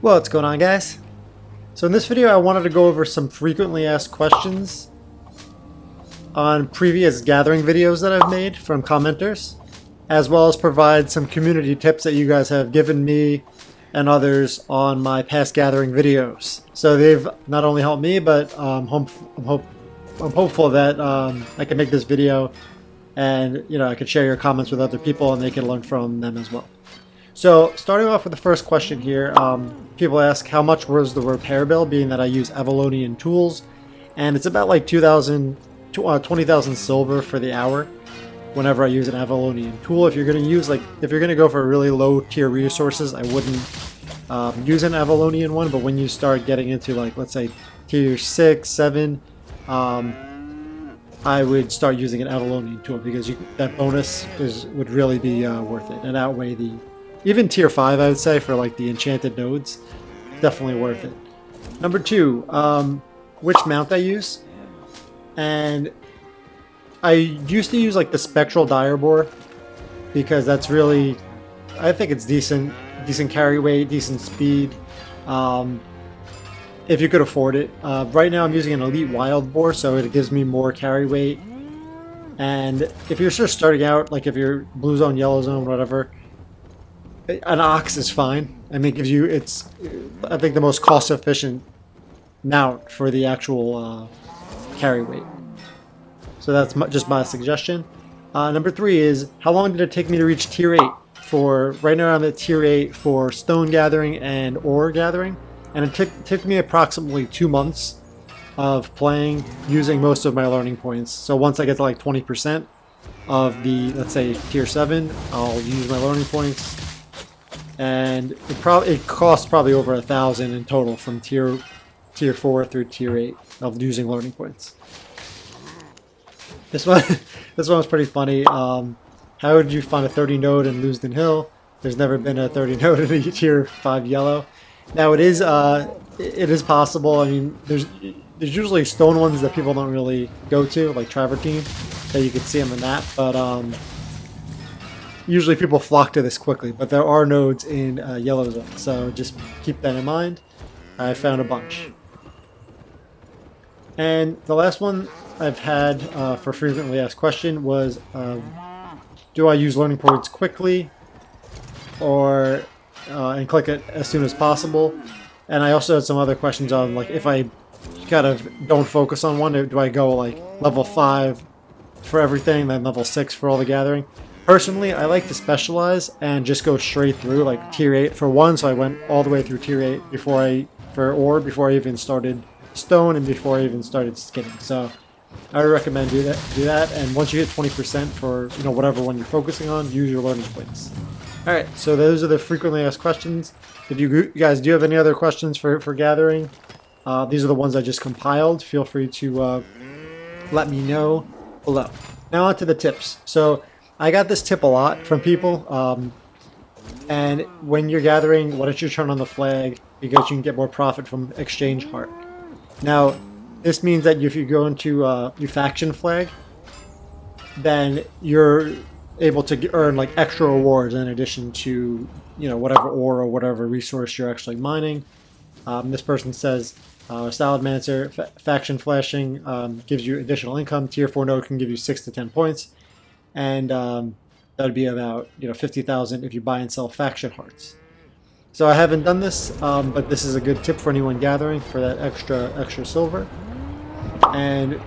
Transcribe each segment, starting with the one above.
What's going on, guys? So in this video I wanted to go over some frequently asked questions on previous gathering videos that I've made from commenters, as well as provide some community tips that you guys have given me and others on my past gathering videos. So they've not only helped me, but I'm hopeful that I can make this video and I could share your comments with other people and they can learn from them as well. So starting off with the first question here, people ask how much was the repair bill, being that I use Avalonian tools, and it's about like 20,000 silver for the hour whenever I use an Avalonian tool. If you're going to go for really low tier resources, I wouldn't use an Avalonian one, but when you start getting into, like, let's say tier 6, 7, I would start using an Avalonian tool because that bonus would really be worth it and outweigh the... Even tier 5, I would say, for like the enchanted nodes, definitely worth it. Number 2, which mount I use. And I used to use like the Spectral Direboar because that's really, I think it's decent carry weight, decent speed, if you could afford it. Right now I'm using an Elite Wild Boar, so it gives me more carry weight. And if you're just starting out, like if you're blue zone, yellow zone, whatever, an ox is fine. I mean, it's I think the most cost efficient mount for the actual carry weight. So that's just my suggestion. Number 3 is how long did it take me to reach tier 8? Right now I'm at tier 8 for stone gathering and ore gathering, and it took me approximately 2 months of playing using most of my learning points. So once I get to like 20% of the, let's say, tier 7, I'll use my learning points. And it costs probably over 1,000 in total from tier 4 through tier 8 of using learning points. This one was pretty funny. How would you find a 30 node in Lewiston Hill? There's never been a 30 node in a tier 5 yellow. Now it is possible. I mean, there's usually stone ones that people don't really go to, like Travertine, that you can see on the map, but usually people flock to this quickly, but there are nodes in yellow zone, so just keep that in mind. I found a bunch. And the last one I've had for frequently asked question was, do I use learning points quickly or and click it as soon as possible? And I also had some other questions on, like, if I kind of don't focus on one, do I go like level 5 for everything, then level 6 for all the gathering? Personally, I like to specialize and just go straight through, like tier 8 for one, so I went all the way through tier 8 before I even started stone and before I even started skinning. So I would recommend do that, and once you hit 20% for whatever one you're focusing on, use your learning points. Alright, so those are the frequently asked questions. If you guys do have any other questions for gathering, these are the ones I just compiled. Feel free to let me know below. Now on to the tips. So I got this tip a lot from people, and when you're gathering, why don't you turn on the flag, because you can get more profit from exchange heart. Now, this means that if you go into your faction flag, then you're able to earn like extra rewards in addition to whatever ore or whatever resource you're actually mining. This person says Saladmancer faction flashing gives you additional income. Tier 4 node can give you 6 to 10 points. And that would be about 50,000 if you buy and sell faction hearts. So I haven't done this, but this is a good tip for anyone gathering for that extra silver. And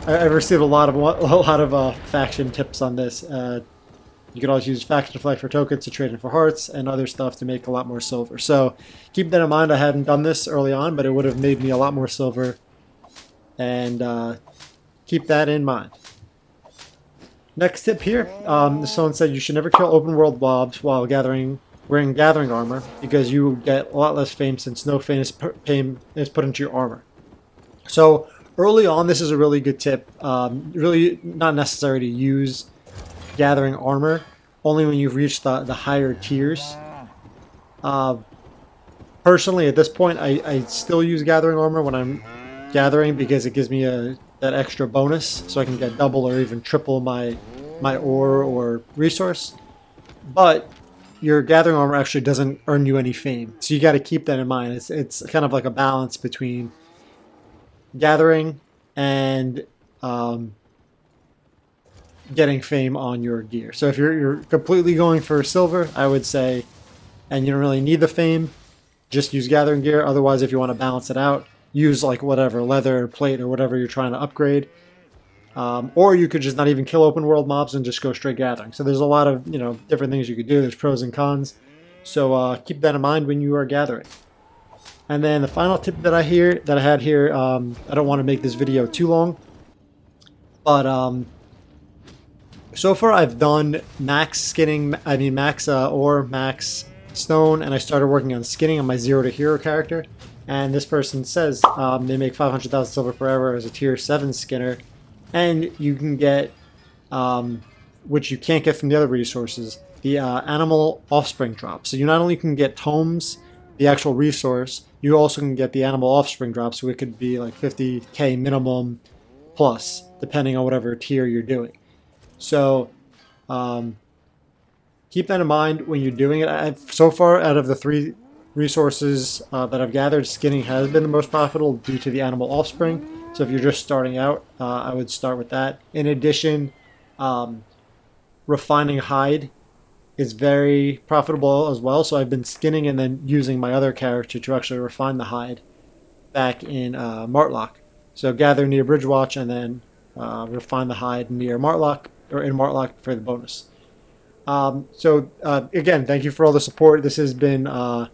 I've received a lot of faction tips on this. You can always use faction flag for tokens to trade in for hearts and other stuff to make a lot more silver. So keep that in mind. I hadn't done this early on, but it would have made me a lot more silver. And keep that in mind. Next tip here, someone said you should never kill open world mobs while wearing gathering armor, because you get a lot less fame since no fame is put into your armor. So early on, this is a really good tip. Really not necessary to use gathering armor, only when you've reached the higher tiers. Personally, at this point, I still use gathering armor when I'm gathering because it gives me that extra bonus, so I can get double or even triple my ore or resource. But your gathering armor actually doesn't earn you any fame. So you got to keep that in mind. It's kind of like a balance between gathering and getting fame on your gear. So if you're completely going for silver, I would say, and you don't really need the fame, just use gathering gear. Otherwise, if you want to balance it out, use like whatever, leather, plate, or whatever you're trying to upgrade. Or you could just not even kill open world mobs and just go straight gathering. So there's a lot of different things you could do. There's pros and cons. So keep that in mind when you are gathering. And then the final tip that I had here, I don't want to make this video too long, but so far I've done max skinning, max ore, max stone, and I started working on skinning on my 0 to hero character. And this person says they make 500,000 silver forever as a tier 7 skinner, and you can get, which you can't get from the other resources, the animal offspring drop. So you not only can get tomes, the actual resource, you also can get the animal offspring drop. So it could be like 50k minimum plus, depending on whatever tier you're doing. So keep that in mind when you're doing it. So far, out of the 3 resources that I've gathered, skinning has been the most profitable due to the animal offspring. So if you're just starting out, I would start with that. In addition, refining hide is very profitable as well. So I've been skinning and then using my other character to actually refine the hide back in Martlock. So gather near Bridgewatch and then refine the hide near Martlock, or in Martlock for the bonus. Again, thank you for all the support. This has been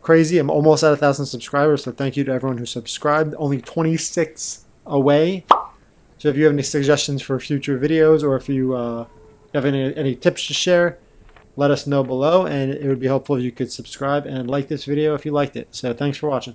crazy. I'm almost at 1,000 subscribers, so thank you to everyone who subscribed. Only 26 away. So if you have any suggestions for future videos, or if you have any tips to share, let us know below, and it would be helpful if you could subscribe and like this video if you liked it. So thanks for watching.